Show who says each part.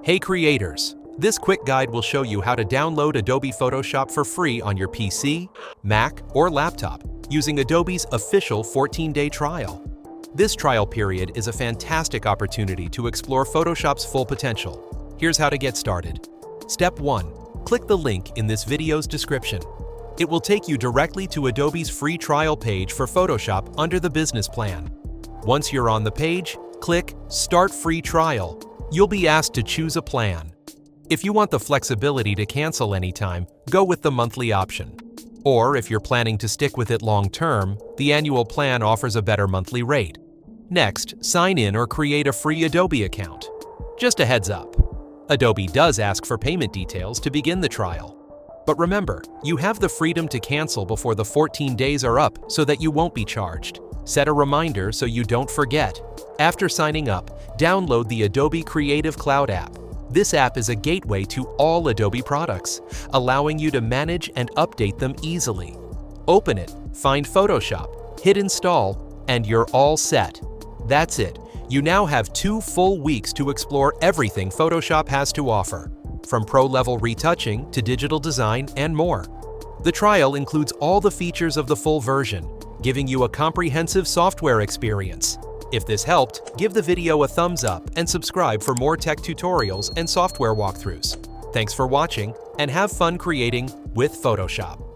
Speaker 1: Hey creators! This quick guide will show you how to download Adobe Photoshop for free on your PC, Mac, or laptop using Adobe's official 14-day trial. This trial period is a fantastic opportunity to explore Photoshop's full potential. Here's how to get started. Step 1. Click the link in this video's description. It will take you directly to Adobe's free trial page for Photoshop under the business plan. Once you're on the page, click Start Free Trial. You'll be asked to choose a plan. If you want the flexibility to cancel anytime, go with the monthly option. Or if you're planning to stick with it long-term, the annual plan offers a better monthly rate. Next, sign in or create a free Adobe account. Just a heads up, Adobe does ask for payment details to begin the trial. But remember, you have the freedom to cancel before the 14 days are up so that you won't be charged. Set a reminder so you don't forget. After signing up, download the Adobe Creative Cloud app. This app is a gateway to all Adobe products, allowing you to manage and update them easily. Open it, find Photoshop, hit install, and you're all set. That's it. You now have 2 full weeks to explore everything Photoshop has to offer, from pro-level retouching to digital design and more. The trial includes all the features of the full version, giving you a comprehensive software experience. If this helped, give the video a thumbs up and subscribe for more tech tutorials and software walkthroughs. Thanks for watching, and have fun creating with Photoshop.